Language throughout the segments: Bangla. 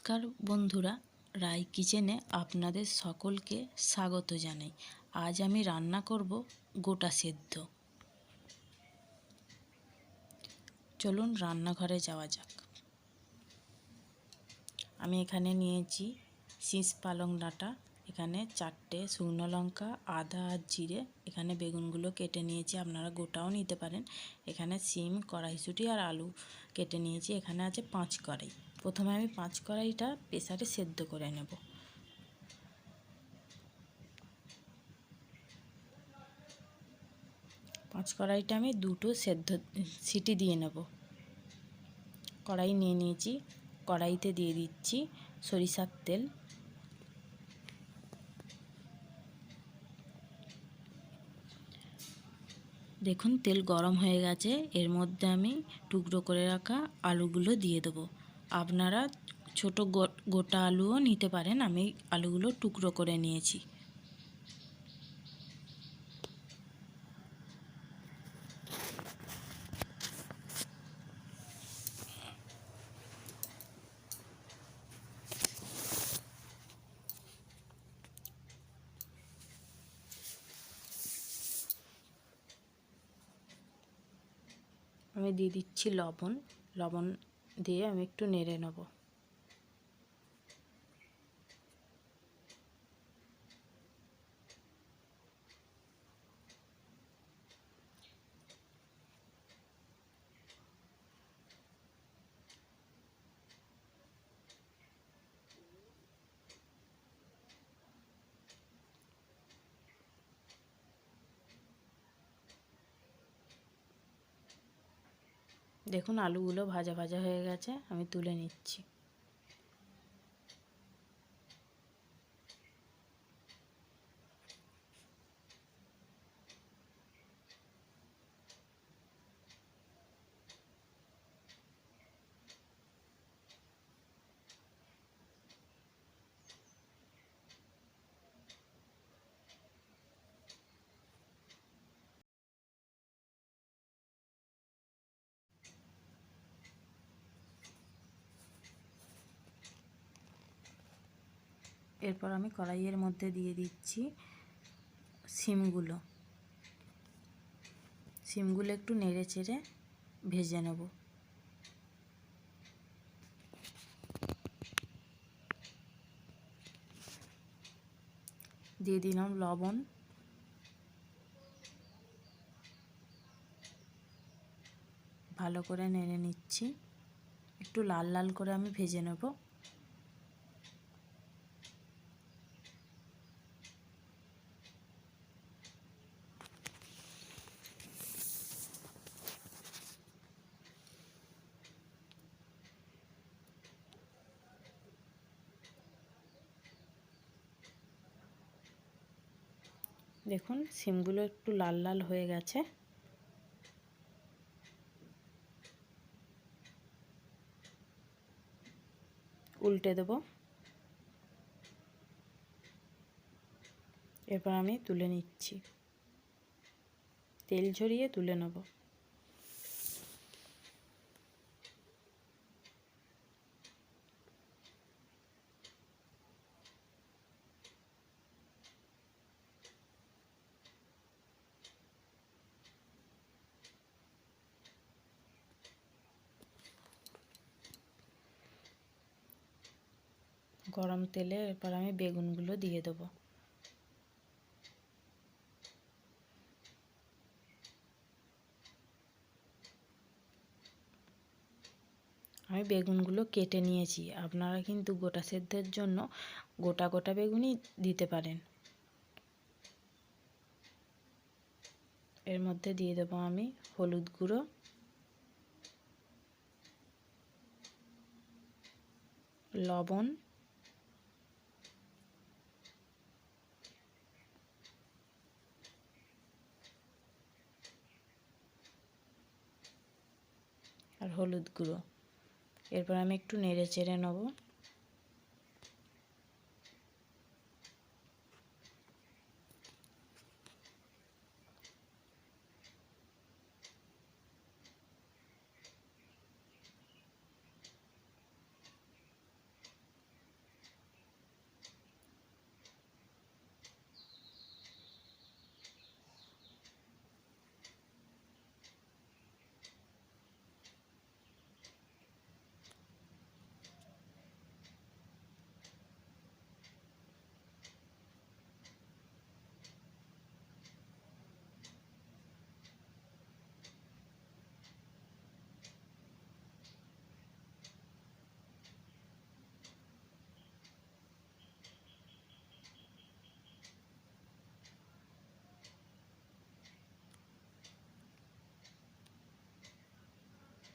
নমস্কার বন্ধুরা, রায় কিচেনে আপনাদের সকলকে স্বাগত জানাই। আজ আমি রান্না করব গোটা সেদ্ধ। চলুন রান্নাঘরে যাওয়া যাক। আমি এখানে নিয়েছি শীষ পালং ডাঁটা, এখানে 4টে শুকনো লঙ্কা, আদা আর জিরে, এখানে বেগুনগুলো কেটে নিয়েছি, আপনারা গোটাও নিতে পারেন। এখানে সিম, কড়াইশুঁটি আর আলু কেটে নিয়েছি। এখানে আছে 5 কড়াই। প্রথমে আমি 5 কড়াইটা প্রেসারে সেদ্ধ করে নেব। পাঁচ কড়াইটা আমি 2টো সেদ্ধ সিটি দিয়ে নেব। কড়াই নিয়ে নিয়েছি, কড়াইতে দিয়ে দিচ্ছি সরিষার তেল। দেখুন তেল গরম হয়ে গেছে, এর মধ্যে আমি টুকরো করে রাখা আলুগুলো দিয়ে দেবো। আপনারা ছোট গোটা আলুও নিতে পারেন, আমি আলুগুলো টুকরো করে নিয়েছি। আমি দিয়ে দিচ্ছি লবণ দিয়ে আমি একটু নেড়ে নেব। দেখুন আলুগুলো ভাজা ভাজা হয়ে গেছে, আমি তুলে নিচ্ছি। এরপর আমি কড়াইয়ের মধ্যে দিয়ে দিচ্ছি সিমগুলো একটু নেড়ে চেড়ে ভেজে নেব। দিয়ে দিলাম লবণ, ভালো করে নেড়ে নিচ্ছি। একটু লাল লাল করে আমি ভেজে নেব। দেখুন সিমগুলো একটু লাল লাল হয়ে গেছে। উল্টে দেব। এরপর আমি তুলে নিচ্ছি, তেল ঝরিয়ে তুলে নেব। গরম তেলে এরপর আমি বেগুনগুলো দিয়ে দেবো। আমি বেগুনগুলো কেটে নিয়েছি, আপনারা কিন্তু গোটা সেদ্ধের জন্য গোটা গোটা বেগুনই দিতে পারেন। এর মধ্যে দিয়ে দেবো আমি হলুদ গুঁড়ো, লবণ, আর হলুদ গুঁড়ো। এরপর আমি একটু নেড়ে চেড়ে নেব।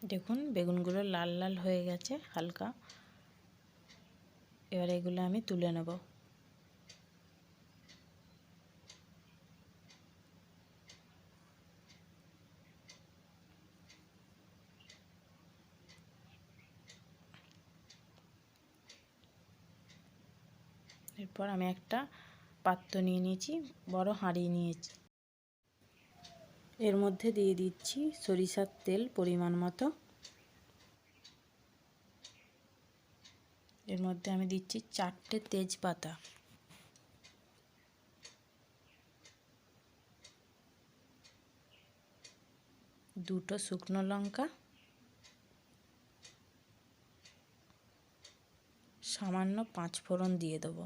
দেখুন বেগুনগুলো লাল লাল হয়ে গেছে হালকা। এবার এগুলো আমি তুলে নেব। এরপর আমি একটা পাত্র নিয়ে নিয়েছি, বড় হাঁড়ি নিয়েছি। এর মধ্যে দিয়ে দিচ্ছি সরিষার তেল পরিমাণ মতো। এর মধ্যে আমি দিচ্ছি 4টে তেজপাতা, 2টো শুকনো লঙ্কা, সামান্য 5 ফোড়ন দিয়ে দেবো।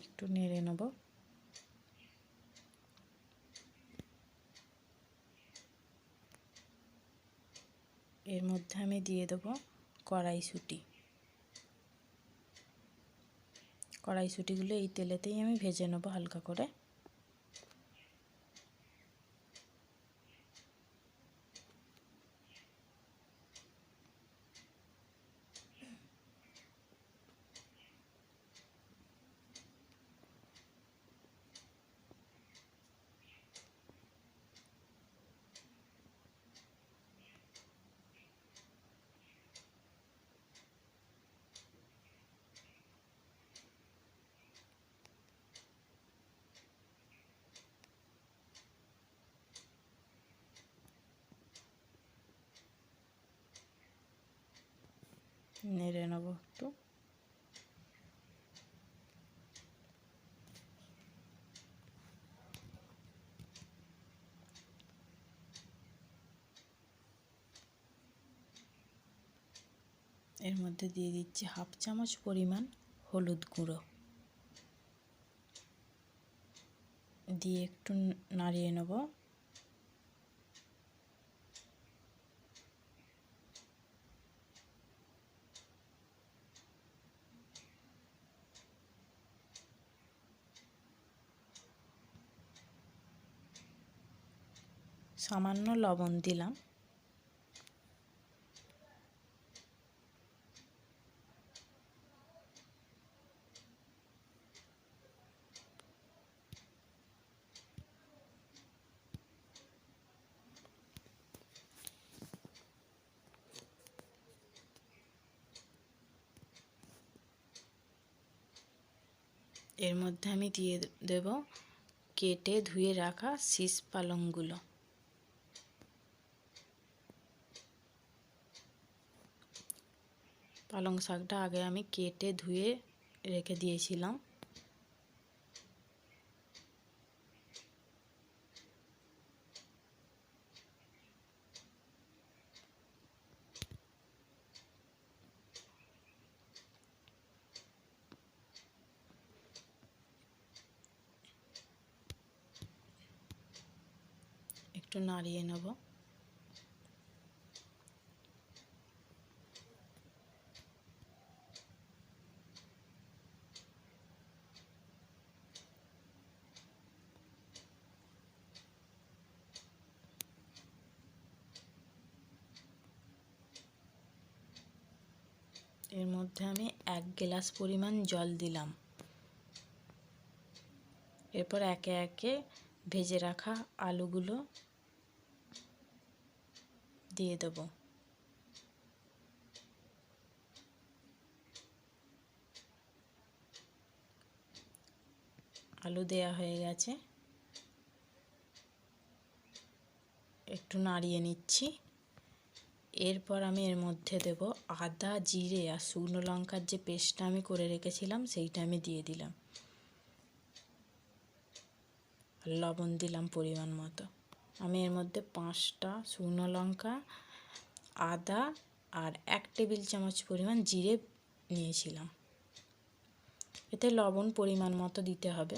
একটু নেড়ে নেব। এর মধ্যে আমি দিয়ে দেবো কড়াইশুঁটি। কড়াইশুঁটিগুলো এই তেলেতেই আমি ভেজে নেব হালকা করে। নেড়ে নেব একটু। এর মধ্যে দিয়ে দিচ্ছি 1/2 চামচ পরিমাণ হলুদ গুঁড়ো, দিয়ে একটু নাড়িয়ে নেব। সামান্য লবণ দিলাম। এর মধ্যে আমি দিয়ে দেব কেটে ধুয়ে রাখা শীষ পালংগুলো। পালং শাকটা আগে আমি কেটে ধুয়ে রেখে দিয়েছিলাম। একটু নাড়িয়ে নেব। এর মধ্যে আমি 1 গ্লাস পরিমাণ জল দিলাম। এরপর একে একে ভেজে রাখা আলুগুলো দিয়ে দেব। আলু দেয়া হয়ে গেছে, একটু নাড়িয়ে নিচ্ছি। এরপর আমি এর মধ্যে দেব আদা, জিরে আর শুকনো লঙ্কার যে পেস্টটা আমি করে রেখেছিলাম সেইটা আমি দিয়ে দিলাম। লবণ দিলাম পরিমাণ মতো। আমি এর মধ্যে 5টা শুকনো লঙ্কা, আদা আর 1 টেবিল চামচ পরিমাণ জিরে নিয়েছিলাম। এতে লবণ পরিমাণ মতো দিতে হবে।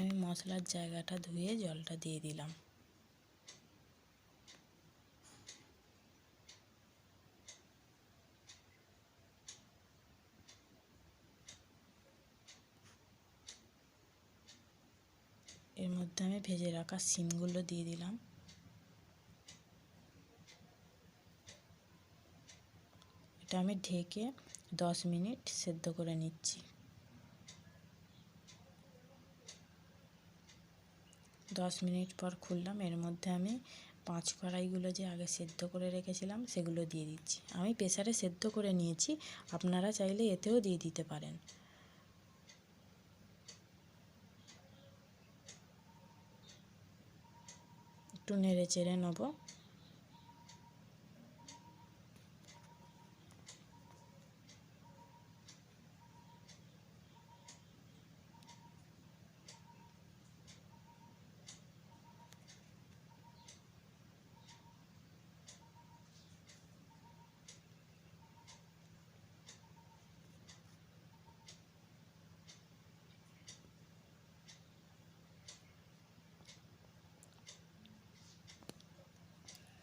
আমি মশলার জায়গাটা ধুয়ে জলটা দিয়ে দিলাম। এর মধ্যে আমি ভেজে রাখা শিমগুলো দিয়ে দিলাম। এটা আমি ঢেকে 10 মিনিট সেদ্ধ করে নিচ্ছি। 10 মিনিট পর খুললাম। এর মধ্যে আমি 5 কড়াইগুলো যে আগে সেদ্ধ করে রেখেছিলাম সেগুলো দিয়ে দিচ্ছি। আমি প্রেসারে সেদ্ধ করে নিয়েছি, আপনারা চাইলে এতেও দিয়ে দিতে পারেন। একটু নেড়ে চেড়ে নেব।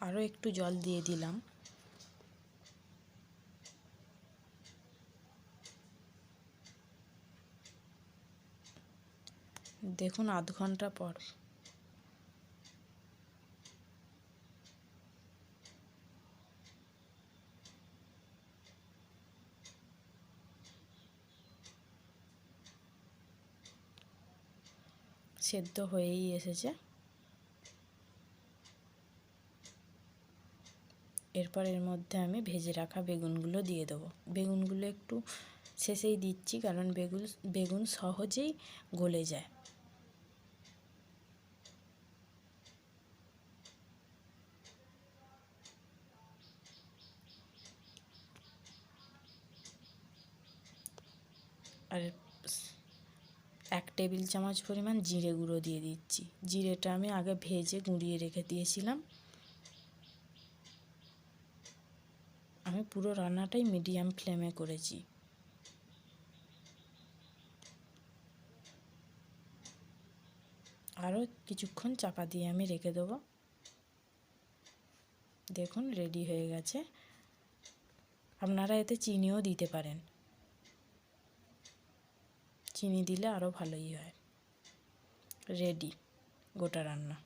আরও একটু জল দিয়ে দিলাম। দেখুন আধ ঘন্টা পর সেদ্ধ হয়েই এসেছে। এরপর এর মধ্যে আমি ভেজে রাখা বেগুনগুলো দিয়ে দেবো। বেগুনগুলো একটু শেষেই দিচ্ছি, কারণ বেগুন সহজেই গলে যায়। আর 1 টেবিল চামচ পরিমাণ জিরে গুঁড়ো দিয়ে দিচ্ছি। জিরেটা আমি আগে ভেজে গুঁড়িয়ে রেখে দিয়েছিলাম। আমি পুরো রান্নাটাই মিডিয়াম ফ্লেমে করেছি। আরও কিছুক্ষণ চাপা দিয়ে আমি রেখে দেবো। দেখুন রেডি হয়ে গেছে। আপনারা এতে চিনিও দিতে পারেন, চিনি দিলে আরও ভালোই হয়। রেডি গোটা রান্না।